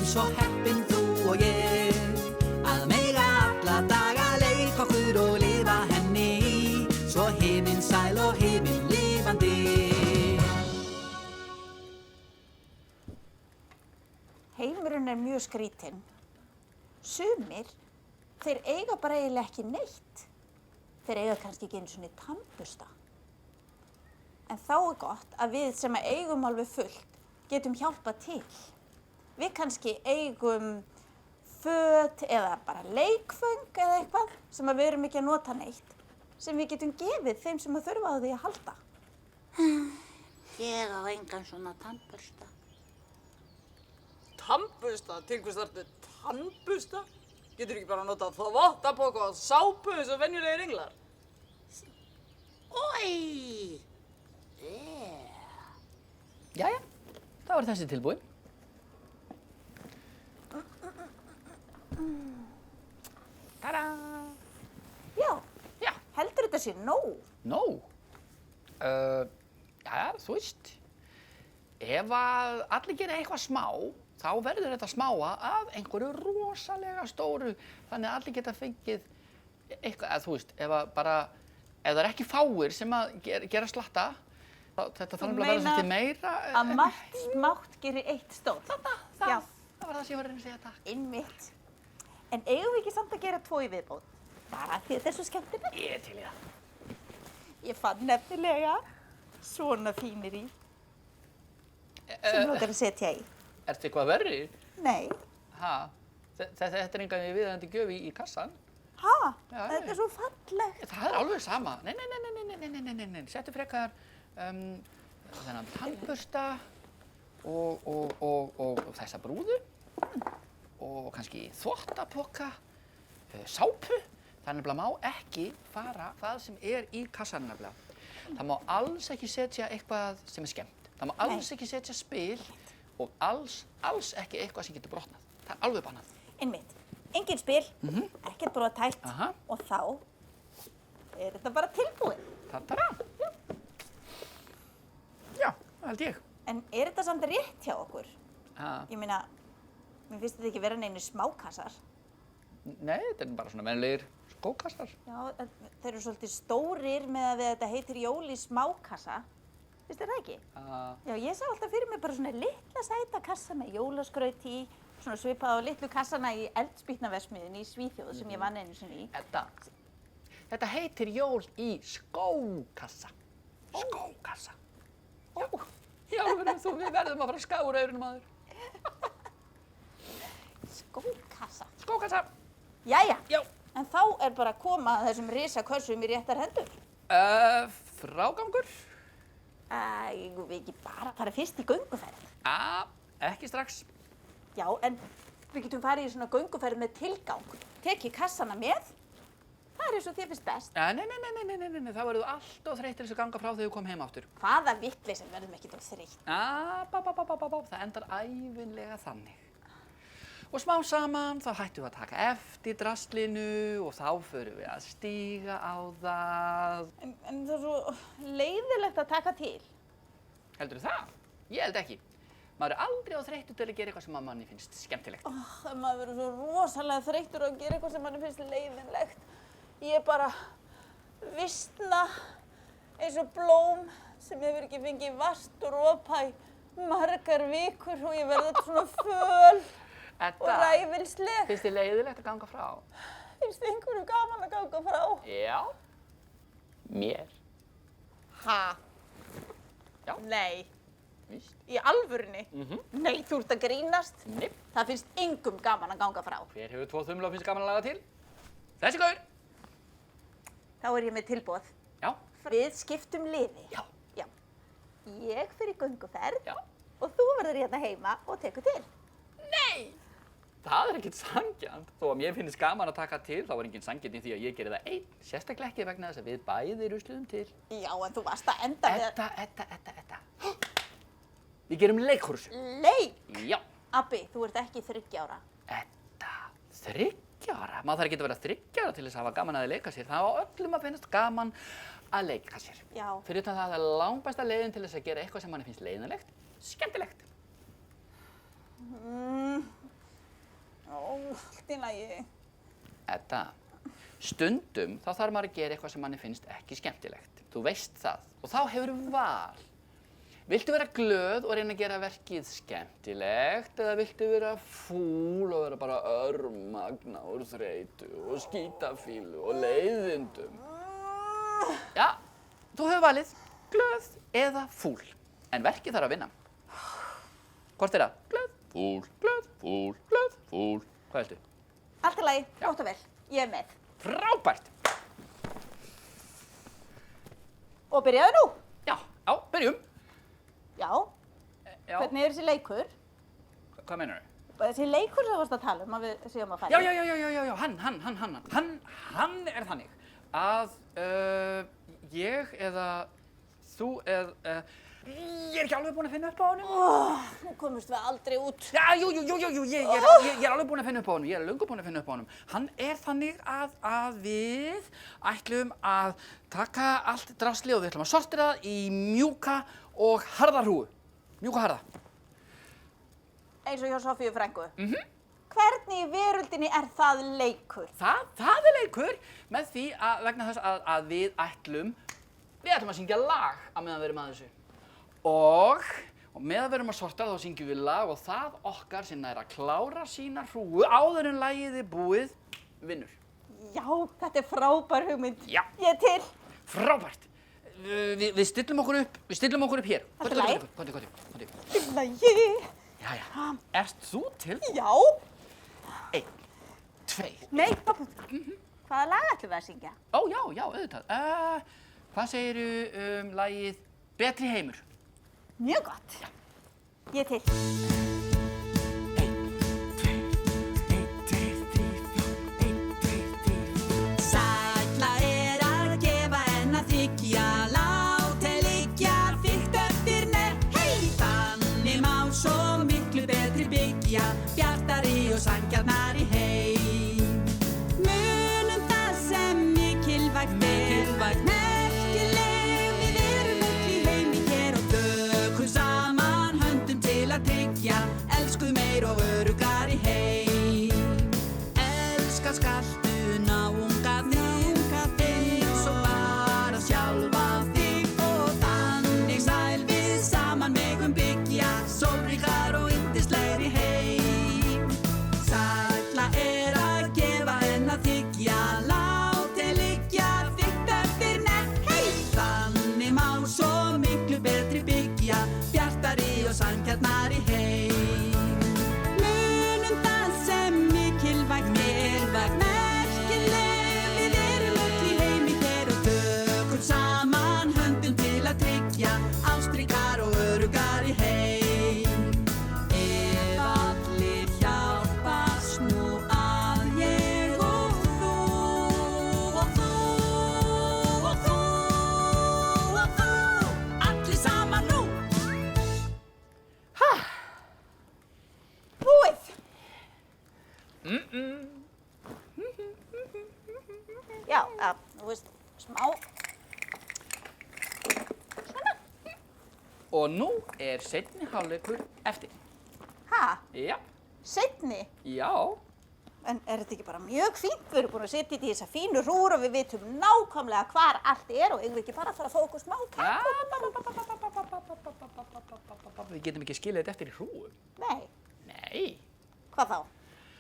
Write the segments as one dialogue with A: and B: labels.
A: svo heppin þú og ég að mega alla daga leika okkur og lifa henni svo himinsæl og himinlifandi.
B: Heimurinn mjög skrítinn. Sumir, þeir eiga bara eiginlega ekki neitt. Þeir eiga kannski ekki einu sinni tannbursta. En þá gott að við sem eigum alveg fullt getum hjálpað til. Við kannski eigum föt eða bara leikföng eða eitthvað sem við erum ekki að nota neitt, sem við getum gefið þeim sem þurfa á því að halda.
C: Ég á engan svona tannbursta.
D: Tannbursta? Til hvers þarftu tannbursta? Getur ekki bara notað þvottapoka og sápu eins og venjulegir englar?
C: Oj!
E: Jæja, þá er þessi tilbúin. Tada!
B: Já,
E: Já.
B: heldur þetta sé nóg?
E: Nóg? Jæja, þú veist, ef að allir gera eitthvað smá, þá verður þetta smáa að einhverju rosalega stóru, þannig að allir geta fengið eitthvað, eða þú veist, ef það er ekki fáir sem að gera slatta, þetta þarf að vera svolítið meira.
B: Að margt smátt gerir eitt stórt.
E: Það var það sem ég var að reyna að segja, takk.
B: Einmitt. En eigum við ekki samt að gera 2 í viðbót? Bara því þetta er svo skemmtilegt.
E: Ég er til í það.
B: Ég fann nefnilega svona fínir í sem langar að setja í.
E: Ertu eitthvað verri?
B: Nei.
E: Ha? Þetta er engan viðeigandi gjöf í kassan.
B: Ha?
E: Já,
B: Þetta er svo fallegt.
E: Það er alveg sama. Nei. Settu frekar þennan tannbursta og þessa brúðu og kannski þvottapoka, sápu. Það nefnilega má ekki fara það sem er í kassanum nefnilega. Það má alls ekki setja eitthvað sem er skemmt. Það má alls ekki setja spil og alls ekki eitthvað sem getur brotnað. Það er alveg bannað.
B: Einmitt. Engin spil, ekkert brothætt
E: Aha.
B: og þá er þetta bara tilbúið.
E: Tadara! Já, það held ég.
B: En er þetta samt rétt hjá okkur?
E: Ha.
B: Ég meina, mér finnst þetta ekki vera neinu smákassar.
E: Nei, þetta er bara svona venjulegir skókassar.
B: Já, þeir eru svolítið stórir með að þetta heitir jól í smákassa. Finnst þér það ekki? Já, ég sá alltaf fyrir mig bara svona litla sæta kassa með jólaskraut í, svona svipað á litlu kassana í eldspýtnaverksmiðjunni í Svíþjóð sem ég vann einu sinni í.
E: Þetta heitir jól í skókassa. Skókassa. Já, í alvöru, við verðum að fara að skára aurunum að þér.
B: Skókassa.
E: Skókassa.
B: Jæja,
E: Já.
B: en þá er bara að koma að þessum risakössum í réttar hendur.
E: Frágangur?
B: Eigum við ekki bara fara fyrst í gönguferð?
E: Ekki strax.
B: Já, en við getum farið í svona gönguferð með tilgang. Tekið kassana með. Það er eins og þér finnst best.
E: Nei, það verður allt of þreytt til þess að ganga frá þegar þú kom heim aftur.
B: Hvaða vitleysa verðum ekki of þreytt?
E: Það endar ævinlega þannig. Og smá saman þá hættum við að taka eftir draslinu og þá förum við að stíga á það.
B: En það er svo leiðilegt að taka til.
E: Heldurðu það? Ég held ekki. Maður er aldrei á þreyttu til að gera eitthvað sem að manni finnst skemmtilegt.
B: Maður verður svo rosalega þreyttur að gera eitthvað sem manni finnst leiðinlegt. Ég bara visna eins og blóm sem hefur ekki fengið vart og ropa í margar vikur og ég verður svona föl og ræfilsleg.
E: Finnst þér leiðilegt að ganga frá?
B: Finnst þið einhverju gaman að ganga frá?
E: Já. Mér.
B: Ha?
E: Já.
B: Nei.
E: Víst.
B: Í alvörunni? Nei, þú ert að grínast.
E: Nei.
B: Það finnst engum gaman að ganga frá.
E: Hver hefur 2 þumla og finnst gaman að laga til? Þessi gaur.
B: Þá er ég með tilboð.
E: Já.
B: Við skiptum liði.
E: Já.
B: Já. Ég fer í gönguferð.
E: Já.
B: Og þú verður hérna heima og tekur til.
E: Nei! Það er ekkert sanngjarnt. Þó að mér finnst gaman að taka til, þá er engin sanngjarnt í því að ég geri það einn. Sérstaklega ekki vegna þess að við bæði rusluðum til.
B: Já, en þú varst að enda með...
E: Edda. Við gerum leikhús.
B: Leik?
E: Já.
B: Abbi, þú ert ekki 30 ára.
E: Edda, 30 ára? Maður þarf ekki að vera 30 ára til þess að hafa gaman að leika sér. Það á öllum að finnast gaman að leika sér.
B: Já.
E: Fyrir utan það er langbesta leiðin til þess að gera eitthvað sem manni finnst leiðinlegt, skemmtilegt.
B: Allt í lagi.
E: Edda, stundum þá þarf maður að gera eitthvað sem manni finnst ekki skemmtilegt. Þú veist það. Og þá hefurðu val. Viltu vera glöð og reyna að gera verkið skemmtilegt eða viltu vera fúl og vera bara örmagna úr þreytu og skítafílu og leiðindum? Já, þú hefur valið glöð eða fúl. En verkið þarf að vinna. Hvort er það? Glöð, fúl, glöð, fúl, glöð, fúl. Hvað viltu?
B: Allt í lagi, gott og vel. Ég er með.
E: Frábært!
B: Og byrjaðu nú.
E: Já, byrjum.
B: Já,
E: Já.
B: hvernig er þessi leikur?
E: Hvað meinar þú?
B: Þessi leikur sem þú varst að tala að við séum að fara.
E: Já, hann er þannig að ég eða þú eða ég er ekki alveg búinn að finna upp á honum.
B: Nú komumst við aldrei út.
E: Já, jú, ég er alveg búinn að finna upp á honum, ég er löngu búinn að finna upp á honum. Hann er þannig að við ætlum að taka allt drasli og við ætlum að sortera það í mjúka og harða hrúgu. Mjúka harða.
B: Eins og hjá Sofíu frænku. Hvernig í veröldinni er það leikur?
E: Það er leikur með því að vegna þess að við ætlum að syngja lag á meðan við erum að þessu. Og meðan við erum að sortera þá syngjum við lag og það okkar sem nær að klára sína hrúgu áður en lagið er búið vinnur.
B: Já, þetta er frábær hugmynd.
E: Já.
B: Ég er til.
E: Frábært. Við stillum okkur upp hér.
B: Allt í lagi.
E: Komdu.
B: Í lagi.
E: Jæja. Ert þú til?
B: Já.
E: 1, 2.
B: Nei, pappa. Hvaða lag ætlum við að syngja?
E: Ó, já, auðvitað. Hvað segirðu lagið Betri heimur?
B: Mjög gott.
E: Já.
B: Ég er til.
E: 1, 2, 3, 4. 1, 2, 3, 4.
A: Sælla er að gefa en að þykja, láta liggja þykkt eftir hei! Þannig má svo miklu betri byggja, bjartari og sanngjarnari heim. Munum það sem mikilvægt merkileg, við erum öll í heimi hér og tökum saman höndum til að tryggja, elsku meir og öruggari heim. Elska skaltu náungarnir, eins og bara sjálfan þig og þannig sæl við saman megum byggja, sólríkar og yndislegri heim. Sælla er að gefa en að þykja, láta liggja þykkt eftir hei! Þannig má svo miklu betri byggja, bjartari og sanngjarnari heim. Munum það sem mikilvægt merkileg, við erum öll í heimi hér og tökum saman höndum til að tryggja, ástríkar og öruggari heim. Ef allir hjálpast nú að ég og þú og þú og þú og þú, allir saman nú.
B: Búið. Já, þú veist, smá.
E: Og nú er seinni hálfleikur eftir.
B: Ha?
E: Já.
B: Seinni?
E: Já.
B: En er þetta ekki bara mjög fínt? Við erum búin að setja þetta í þessa fínu hrúgur og við vitum nákvæmlega hvar allt er og eigum við ekki bara að fara að fá okkur smá kaffi?
E: Við getum ekki skilið þetta eftir í hrúgu.
B: Nei.
E: Nei.
B: Hvað þá?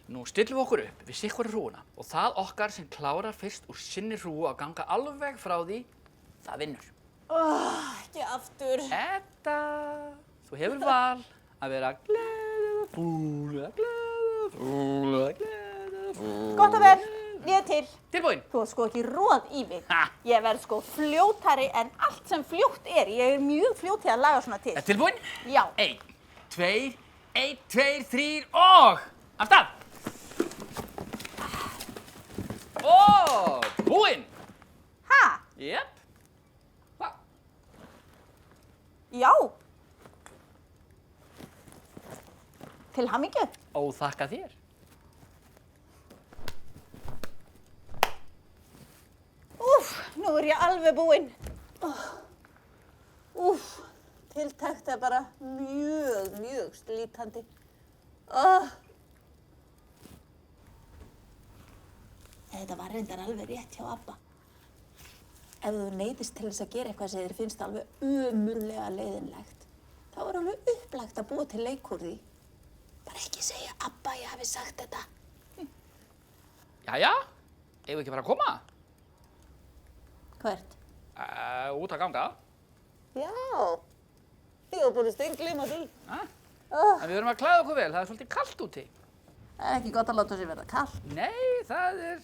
E: Nú stillum við okkur upp við sikkur hrúguna og það okkar sem klárar fyrst úr sinni hrúgu að ganga alveg frá því, það vinnur.
B: Ekki aftur.
E: Edda, þú hefur val að vera glöð eða fúl eða glöð eða fúl eða glöð eða fúl.
B: Gott og vel, ég er til.
E: Tilbúin.
B: Þú ert sko ekki róð í mig.
E: Ha.
B: Ég verð sko fljótari en allt sem fljótt er. Ég er mjög fljót til að laga svona til.
E: Tilbúin?
B: Já.
E: 1, 2, 1, 2, 3 og af stað. Og búinn.
B: Ha?
E: Jep. Hva?
B: Já. Til hamingju.
E: Ó, þakka þér.
B: Úff, nú er ég alveg búinn. Úff, tiltekt er bara mjög slítandi. Þetta var reyndar alveg rétt hjá Abba. Ef þú neyðist til þess að gera eitthvað sem þér finnst alveg umurlega leiðinlegt, þá er alveg upplagt að búa til leik úr því. Bara ekki segja Abba að ég hafi sagt þetta.
E: Jæja, eigum við ekki fara að koma?
B: Hvert?
E: Út að ganga.
B: Já, ég var búin að steingleyma því.
E: En við verðum að klæða okkur vel, það er svolítið kalt úti.
B: Það er ekki gott að láta sér verða kalt.
E: Nei, það er...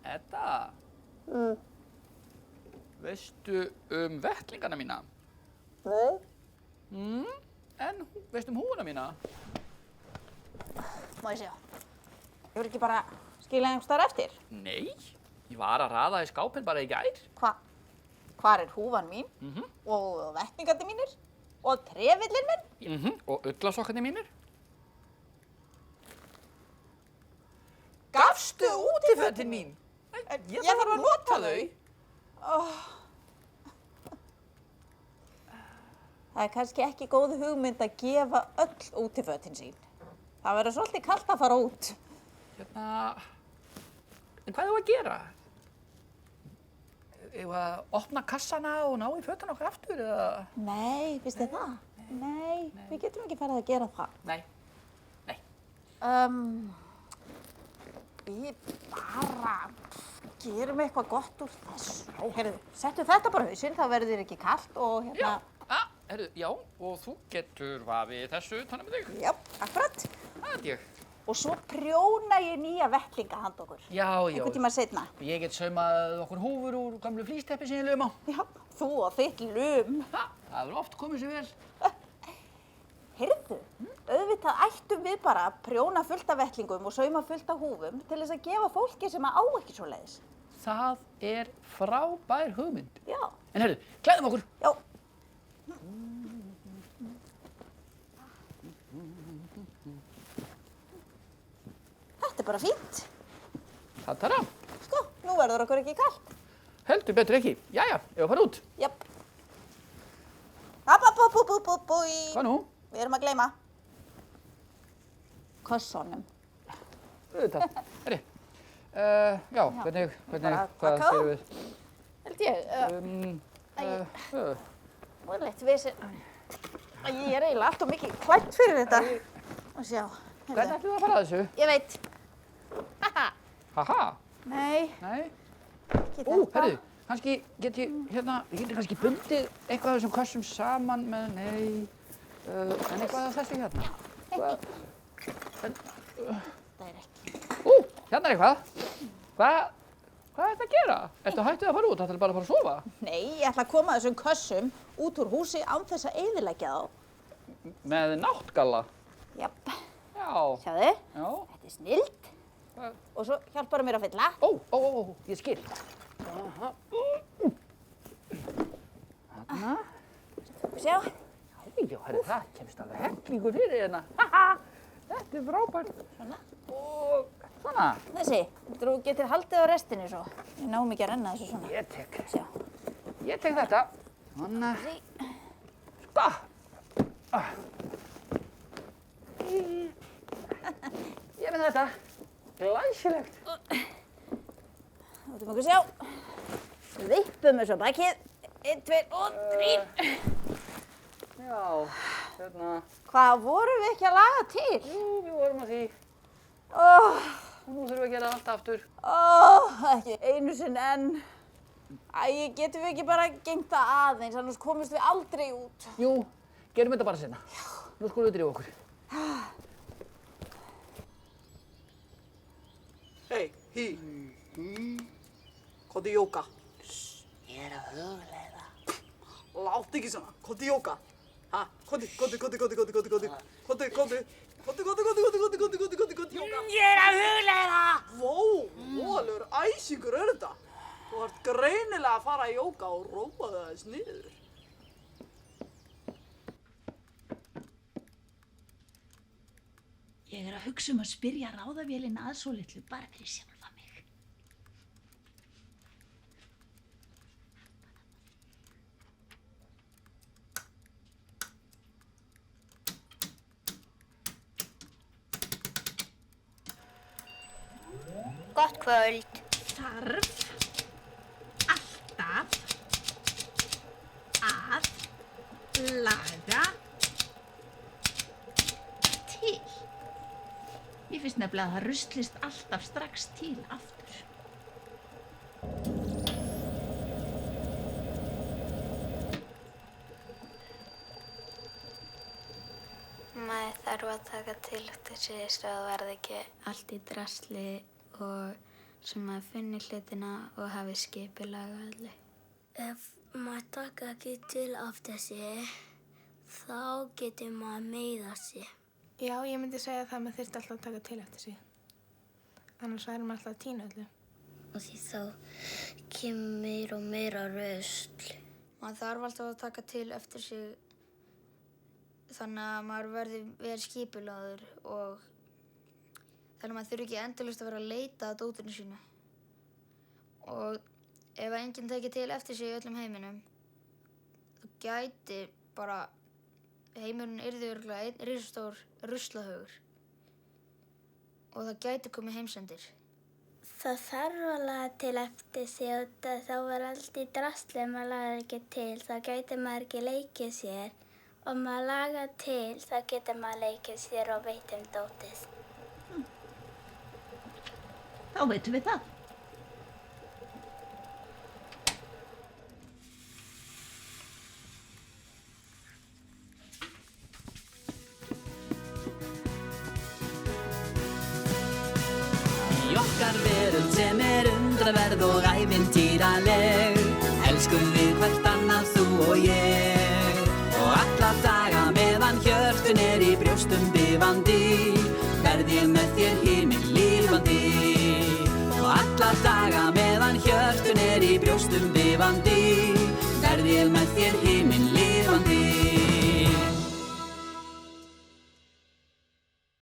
E: Edda. Veistu vettlingana mína?
B: Nei.
E: En veistu húfuna mína?
B: Má ég sjá. Ég vil ekki bara skila einhvers staðar eftir.
E: Nei, ég var að raða í skápinn bara í gær.
B: Hvar er húfan mín? Og vettningandi mínir? Og trefillin minn?
E: Og ullasokkarnir mínir.
D: Gafstu útifötin mín?
E: Ég þarf að nota þau.
B: Það er kannski ekki góð hugmynd að gefa öll útifötin sín. Það verður svolítið kalt að fara út.
E: En hvað er þú að gera? Eigum við að opna kassana og ná í fötuna okkar aftur, eða?
B: Nei, finnst þið það? Nei, við getum ekki farið að gera það.
E: Nei.
B: Við bara gerum eitthvað gott úr þessu. Heyrðu, settu þetta bara á hausinn, þá verður þér ekki kalt og hérna...
E: Já, og þú getur vafið þessu utan með þig.
B: Já, akkurat.
E: Það er ég.
B: Og svo prjóna ég nýja vettlinga handa okkur.
E: Já.
B: Einhvern tíma seinna.
E: Ég get saumað okkur húfur úr gamlu flýsteppi sem ég laum á.
B: Já, þú og þitt lum.
E: Það hefur oft komið sér vel.
B: Heyrðu, auðvitað ættum við bara að prjóna fullt af vettlingum og sauma fullt af húfum til þess að gefa fólki sem á ekki svoleiðis.
E: Það er frábær hugmynd.
B: Já.
E: En heyrðu, klæðum okkur.
B: Já. Þetta er bara fínt.
E: Það tar á.
B: Sko, nú verður okkur ekki kalt.
E: Heldur betur ekki. Jæja, ef að fara út.
B: Jöp. Búi.
E: Hvað nú?
B: Við erum að gleyma. Kössunum.
E: Auðvitað. Herri. Já, hvernig,
B: Bara
E: hvað
B: kakó?
E: séum við?
B: Held ég. Móðilegt vissin. Ég er eiginlega allt of mikið klætt fyrir þetta. Og sjá.
E: Hvernig ætlum við að fara að þessu?
B: Ég veit.
E: Haha.
B: Nei,
E: Nei.
B: ekki þetta.
E: Herri, kannski get ég, við getum kannski bundið eitthvað af þessum kössum saman með, en eitthvað af þessu hérna.
B: Það er ekki.
E: Hérna er eitthvað. Hvað er þetta að gera? Ertu hættið að fara út? Ætlarðu bara að fara að sofa?
B: Nei, ég ætla að koma þessum kössum út úr húsi án þess að eyðileggja þá.
E: Með náttgalla?
B: Japp.
E: Já.
B: Sjáðu,
E: Já.
B: þetta er snilld.
E: Hvað?
B: Og svo hjálpar mér að fylla.
E: Ég skil. Aha. Þarna.
B: Sjá.
E: Já, herri, það kemst alveg hellingur fyrir hérna. Haha, þetta er frábært.
B: Svona.
E: Og svona.
B: Þessi, þú getur haldið á restinni svo. Við náum ekki að renna þessu svona.
E: Ég tek
B: Sjá.
E: þetta. Svona. Sko. Ég með þetta. Glæsilegt.
B: Þú ætlum okkur sjá. Vippum þessu á bakið. 1, 2 og 3.
E: Já, hérna.
B: Hvað vorum við ekki að laga til?
E: Jú, við vorum að því. Og nú þurfum við að gera allt aftur.
B: Ekki einu sinni enn. Æ, getum við ekki bara gengt það aðeins, annars komumst við aldrei út.
E: Jú, gerum þetta bara seinna. Nú skulum við drífa okkur.
D: Hei, Komdu í jóka.
C: Ég er að hugleiða.
D: Láttu ekki svona, komdu í jóka. Ha, komdu jóka.
C: Ég er að hugleiða!
D: Voðalegur æsingur er þetta. Þú ert greinilega að fara í jóka og róa það aðeins niður.
A: Ég er að hugsa að spyrja ráðavélina að svo litlu bara fyrir sjálfa mig.
F: Gott kvöld.
B: Þarf alltaf að laga til. Mér finnst nefnilega að það ruslist alltaf strax til aftur.
F: Maður þarf að taka til eftir sig svo það verði ekki allt í drasli og svo maður finnir hlutina og hafi skipulag og allir. Ef maður taka ekki til eftir sig, þá getur maður meiða sig.
G: Já, ég myndi segja það að maður þyrfti alltaf að taka til eftir sig. Annars væri maður alltaf að týna öllu.
F: Og því þá kemur meira rusl. Maður þarf alltaf að taka til eftir sig þannig að maður verði vel skipulagður og þannig að maður þurfi ekki endalaust að vera að leita að dótinu sínu. Og ef enginn tekið til eftir sig í öllum heiminum, þá gæti bara heimurinn yrði örugglega einn risastór ruslahaugur og það gæti komið heimsendir.
H: Það þarf að laga til eftir sig og þá var allt í drasli ef maður lagaði ekki til. Þá gæti maður ekki leikið sér. Og maður laga til, þá getur maður leikið sér og veit dótið.
B: Þá veitum við það.
A: Í okkar veröld sem undraverð og ævintýraleg, elskum við hvert annað þú og ég. Og alla daga meðan hjörtun í brjóstum bifandi, verð ég með þér himinlifandi. Og alla daga meðan hjörtun í brjóstum bifandi, verð ég með þér himinlifandi.